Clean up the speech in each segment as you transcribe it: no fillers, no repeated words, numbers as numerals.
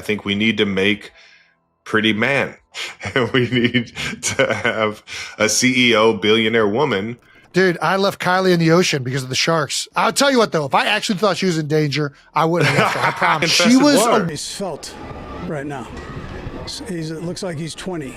think we need to make pretty man. We need to have a CEO billionaire woman. Dude, I left Kylie in the ocean because of the sharks. I'll tell you what, though, if I actually thought she was in danger, I wouldn't have left her. I promise. She was. He's felt right now. It looks like he's 20.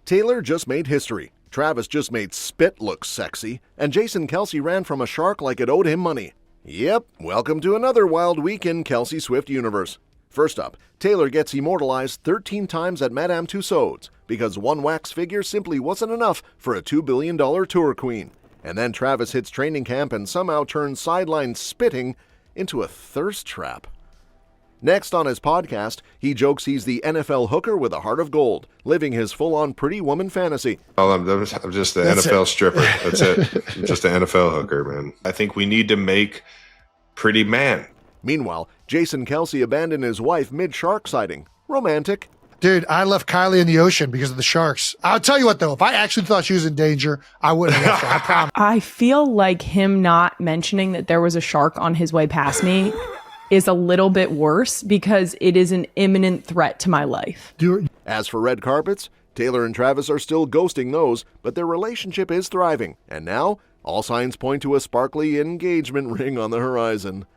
Taylor just made history. Travis just made spit look sexy. And Jason Kelce ran from a shark like it owed him money. Yep, welcome to another wild week in Kelce-Swift Universe. First up, Taylor gets immortalized 13 times at Madame Tussauds because one wax figure simply wasn't enough for a $2 billion tour queen. And then Travis hits training camp and somehow turns sideline spitting into a thirst trap. Next on his podcast, he jokes he's the NFL hooker with a heart of gold, living his full-on pretty woman fantasy. Oh, I'm just the NFL stripper. That's it. I'm just an NFL hooker, man. I think we need to make pretty man. Meanwhile, Jason Kelce abandoned his wife mid-shark sighting. Romantic. Dude, I left Kylie in the ocean because of the sharks. I'll tell you what, though, if I actually thought she was in danger, I wouldn't have left her. I promise. I feel like him not mentioning that there was a shark on his way past me is a little bit worse because it is an imminent threat to my life. As for red carpets, Taylor and Travis are still ghosting those, but their relationship is thriving. And now, all signs point to a sparkly engagement ring on the horizon.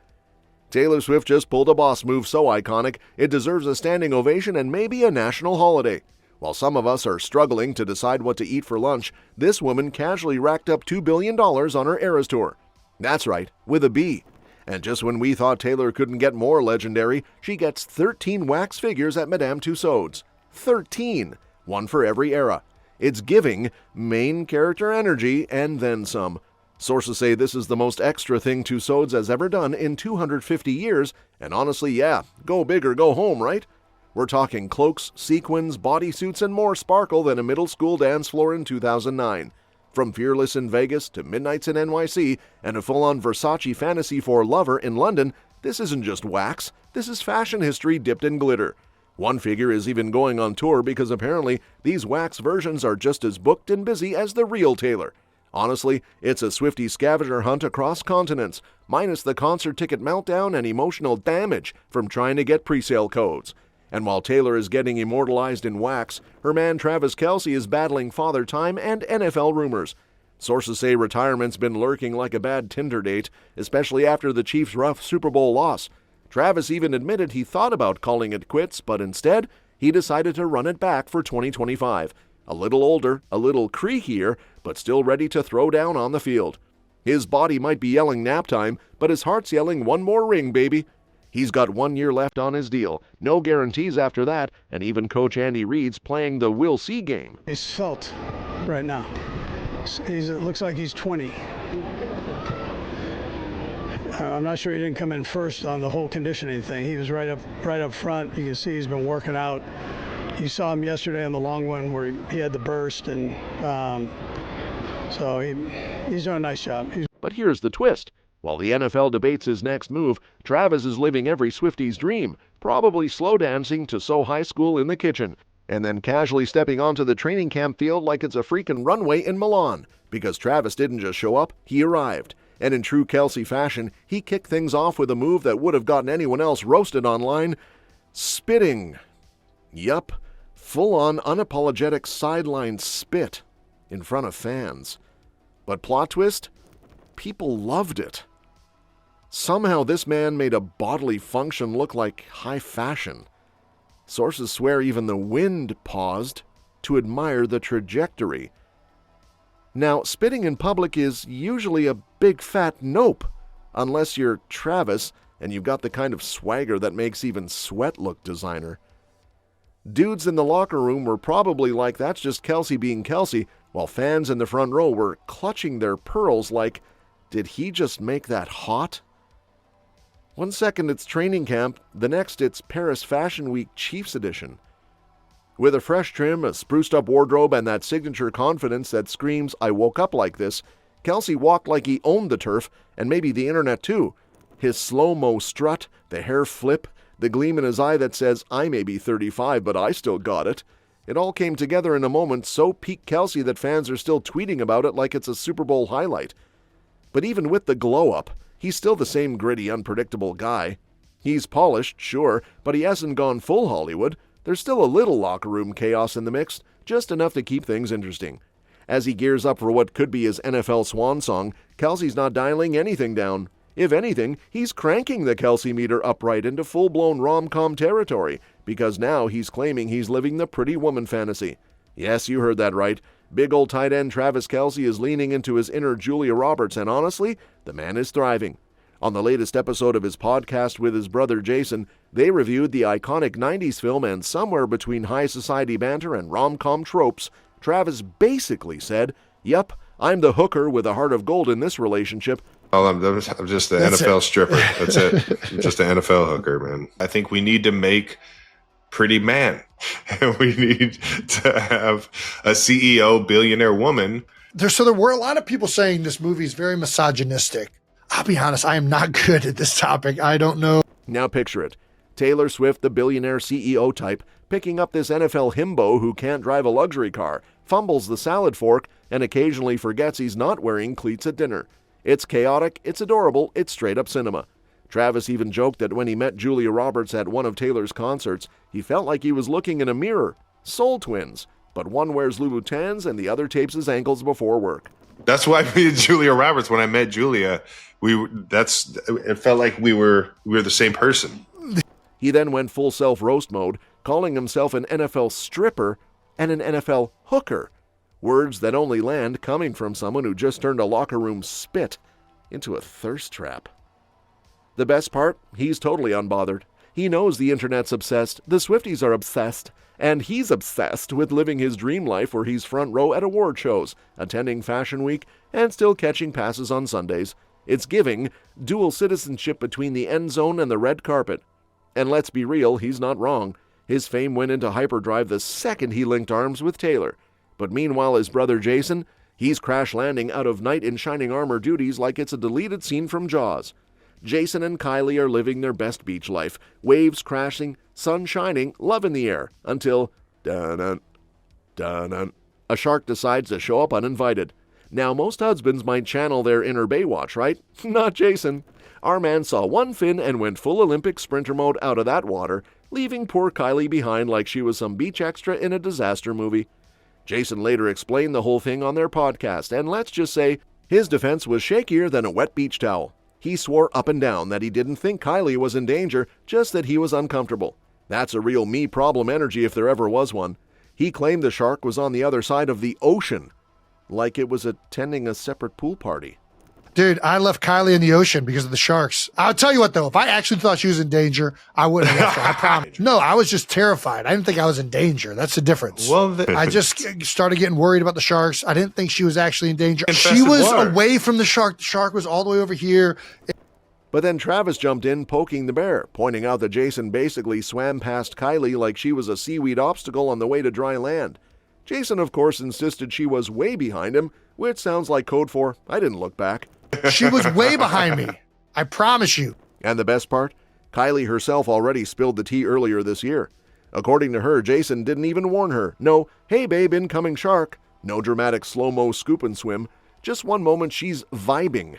Taylor Swift just pulled a boss move so iconic, it deserves a standing ovation and maybe a national holiday. While some of us are struggling to decide what to eat for lunch, this woman casually racked up $2 billion on her Eras tour. That's right, with a B. And just when we thought Taylor couldn't get more legendary, she gets 13 wax figures at Madame Tussauds. 13! One for every era. It's giving main character energy and then some. Sources say this is the most extra thing Tussauds has ever done in 250 years, and honestly, yeah, go big or go home, right? We're talking cloaks, sequins, bodysuits, and more sparkle than a middle school dance floor in 2009. From Fearless in Vegas to Midnights in NYC and a full-on Versace Fantasy for Lover in London, this isn't just wax, this is fashion history dipped in glitter. One figure is even going on tour because apparently these wax versions are just as booked and busy as the real Taylor. Honestly, it's a Swiftie scavenger hunt across continents, minus the concert ticket meltdown and emotional damage from trying to get presale codes. And while Taylor is getting immortalized in wax, her man Travis Kelce is battling father time and NFL rumors. Sources say retirement's been lurking like a bad Tinder date, especially after the Chiefs' rough Super Bowl loss. Travis even admitted he thought about calling it quits, but instead, he decided to run it back for 2025. A little older, a little creakier, but still ready to throw down on the field. His body might be yelling nap time, but his heart's yelling one more ring, baby. He's got 1 year left on his deal, no guarantees after that, and even Coach Andy Reid's playing the we'll see game. He's felt right now. It looks like he's 20. I'm not sure he didn't come in first on the whole conditioning thing. He was right up front. You can see he's been working out. You saw him yesterday on the long one where he had the burst, and so he's doing a nice job. But here's the twist. While the NFL debates his next move, Travis is living every Swiftie's dream, probably slow dancing to So High School in the kitchen, and then casually stepping onto the training camp field like it's a freaking runway in Milan. Because Travis didn't just show up, he arrived. And in true Kelce fashion, he kicked things off with a move that would have gotten anyone else roasted online. Spitting. Yup. Full-on unapologetic sideline spit in front of fans. But plot twist? People loved it. Somehow this man made a bodily function look like high fashion. Sources swear even the wind paused to admire the trajectory. Now, spitting in public is usually a big fat nope, unless you're Travis and you've got the kind of swagger that makes even sweat look designer. Dudes in the locker room were probably like, that's just Kelce being Kelce, while fans in the front row were clutching their pearls like, did he just make that hot? 1 second it's training camp, the next it's Paris Fashion Week Chiefs edition. With a fresh trim, a spruced up wardrobe, and that signature confidence that screams, I woke up like this, Kelce walked like he owned the turf, and maybe the internet too. His slow-mo strut, the hair flip, the gleam in his eye that says, I may be 35, but I still got it. It all came together in a moment so peak Kelce that fans are still tweeting about it like it's a Super Bowl highlight. But even with the glow-up, he's still the same gritty, unpredictable guy. He's polished, sure, but he hasn't gone full Hollywood. There's still a little locker room chaos in the mix, just enough to keep things interesting. As he gears up for what could be his NFL swan song, Kelce's not dialing anything down. If anything, he's cranking the Kelce meter upright into full-blown rom-com territory, because now he's claiming he's living the pretty woman fantasy. Yes, you heard that right. Big old tight end Travis Kelce is leaning into his inner Julia Roberts, and honestly, the man is thriving. On the latest episode of his podcast with his brother Jason, they reviewed the iconic 90s film, and somewhere between high society banter and rom-com tropes, Travis basically said, "Yep, I'm the hooker with a heart of gold in this relationship." Oh, I'm just the NFL stripper. That's it. I'm just an NFL hooker, man. I think we need to make pretty man. We need to have a CEO billionaire woman. There were a lot of people saying this movie is very misogynistic. I'll be honest, I am not good at this topic. I don't know. Now picture it. Taylor Swift, the billionaire CEO type, picking up this NFL himbo who can't drive a luxury car, fumbles the salad fork, and occasionally forgets he's not wearing cleats at dinner. It's chaotic, it's adorable, it's straight up cinema. Travis even joked that when he met Julia Roberts at one of Taylor's concerts, he felt like he was looking in a mirror. Soul twins, but one wears Louboutins and the other tapes his ankles before work. That's why me and Julia Roberts, when I met Julia, it felt like we were the same person. He then went full self-roast mode, calling himself an NFL stripper and an NFL hooker. Words that only land coming from someone who just turned a locker room spit into a thirst trap. The best part? He's totally unbothered. He knows the internet's obsessed, the Swifties are obsessed, and he's obsessed with living his dream life where he's front row at award shows, attending Fashion Week, and still catching passes on Sundays. It's giving dual citizenship between the end zone and the red carpet. And let's be real, he's not wrong. His fame went into hyperdrive the second he linked arms with Taylor. But meanwhile, his brother Jason, he's crash landing out of knight in shining armor duties like it's a deleted scene from Jaws. Jason and Kylie are living their best beach life, waves crashing, sun shining, love in the air, until dun-dun, dun-dun, a shark decides to show up uninvited. Now, most husbands might channel their inner Baywatch, right? Not Jason. Our man saw one fin and went full Olympic sprinter mode out of that water, leaving poor Kylie behind like she was some beach extra in a disaster movie. Jason later explained the whole thing on their podcast, and let's just say his defense was shakier than a wet beach towel. He swore up and down that he didn't think Kylie was in danger, just that he was uncomfortable. That's a real me problem energy if there ever was one. He claimed the shark was on the other side of the ocean, like it was attending a separate pool party. Dude, I left Kylie in the ocean because of the sharks. I'll tell you what, though, if I actually thought she was in danger, I wouldn't have left her. I promise. No, I was just terrified. I didn't think I was in danger. That's the difference. Well, I just started getting worried about the sharks. I didn't think she was actually in danger. She Infested was water. away from the shark. The shark was all the way over here. But then Travis jumped in, poking the bear, pointing out that Jason basically swam past Kylie like she was a seaweed obstacle on the way to dry land. Jason, of course, insisted she was way behind him, which sounds like code for, I didn't look back. She was way behind me. I promise you. And the best part? Kylie herself already spilled the tea earlier this year. According to her, Jason didn't even warn her. No, hey babe, incoming shark. No dramatic slow-mo scoop and swim. Just one moment she's vibing.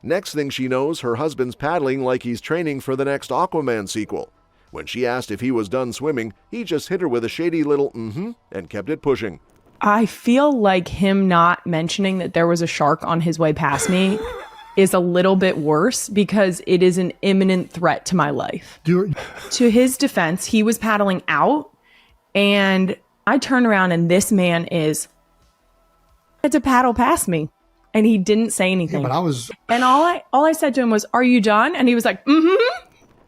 Next thing she knows, her husband's paddling like he's training for the next Aquaman sequel. When she asked if he was done swimming, he just hit her with a shady little and kept it pushing. I feel like him not mentioning that there was a shark on his way past me is a little bit worse because it is an imminent threat to my life. To his defense, he was paddling out and I turn around and this man had to paddle past me and he didn't say anything. Yeah, but I was... And all I said to him was, "Are you done?" And he was like, "Mm-hmm."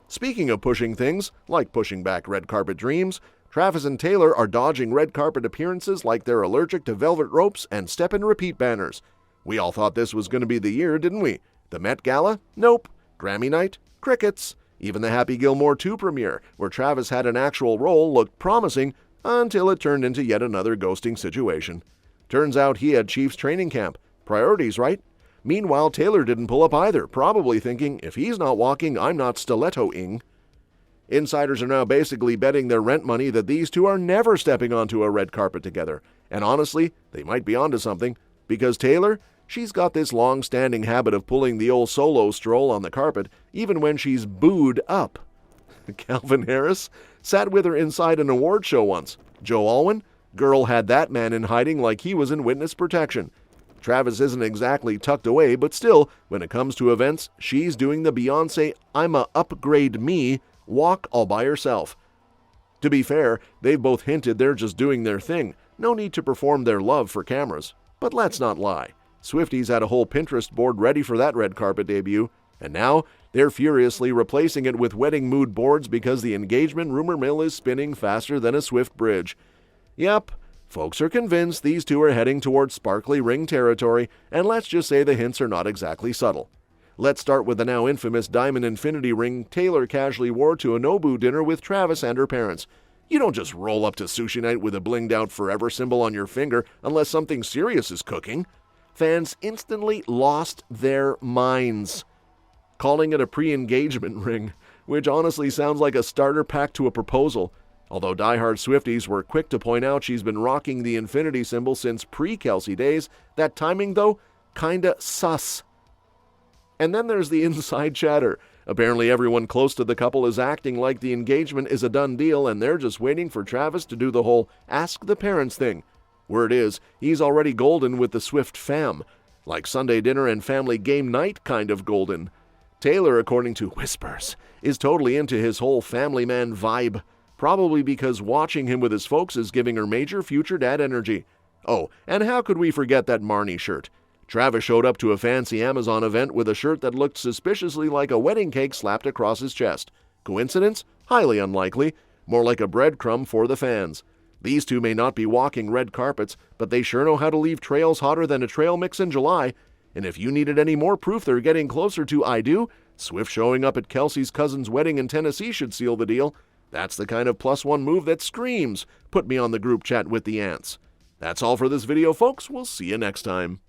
Speaking of pushing things, like pushing back red carpet dreams, Travis and Taylor are dodging red carpet appearances like they're allergic to velvet ropes and step-and-repeat banners. We all thought this was going to be the year, didn't we? The Met Gala? Nope. Grammy night? Crickets. Even the Happy Gilmore 2 premiere, where Travis had an actual role, looked promising until it turned into yet another ghosting situation. Turns out he had Chiefs training camp. Priorities, right? Meanwhile, Taylor didn't pull up either, probably thinking, if he's not walking, I'm not stiletto-ing. Insiders are now basically betting their rent money that these two are never stepping onto a red carpet together. And honestly, they might be onto something, because Taylor, she's got this long-standing habit of pulling the old solo stroll on the carpet, even when she's booed up. Calvin Harris sat with her inside an award show once. Joe Alwyn, girl had that man in hiding like he was in witness protection. Travis isn't exactly tucked away, but still, when it comes to events, she's doing the Beyonce "I'ma upgrade me" walk all by herself. To be fair, they've both hinted they're just doing their thing. No need to perform their love for cameras. But let's not lie. Swifties had a whole Pinterest board ready for that red carpet debut, and now they're furiously replacing it with wedding mood boards because the engagement rumor mill is spinning faster than a Swift bridge. Yep, folks are convinced these two are heading towards sparkly ring territory, and let's just say the hints are not exactly subtle. Let's start with the now infamous diamond infinity ring Taylor casually wore to a Nobu dinner with Travis and her parents. You don't just roll up to sushi night with a blinged out forever symbol on your finger unless something serious is cooking. Fans instantly lost their minds, calling it a pre-engagement ring, which honestly sounds like a starter pack to a proposal. Although diehard Swifties were quick to point out she's been rocking the infinity symbol since pre-Kelce days, that timing, though, kinda sus. And then there's the inside chatter. Apparently everyone close to the couple is acting like the engagement is a done deal and they're just waiting for Travis to do the whole ask the parents thing. Word is, he's already golden with the Swift fam. Like Sunday dinner and family game night kind of golden. Taylor, according to whispers, is totally into his whole family man vibe. Probably because watching him with his folks is giving her major future dad energy. Oh, and how could we forget that Marnie shirt? Travis showed up to a fancy Amazon event with a shirt that looked suspiciously like a wedding cake slapped across his chest. Coincidence? Highly unlikely. More like a breadcrumb for the fans. These two may not be walking red carpets, but they sure know how to leave trails hotter than a trail mix in July. And if you needed any more proof they're getting closer to I do, Swift showing up at Kelsey's cousin's wedding in Tennessee should seal the deal. That's the kind of +1 move that screams, put me on the group chat with the ants. That's all for this video, folks. We'll see you next time.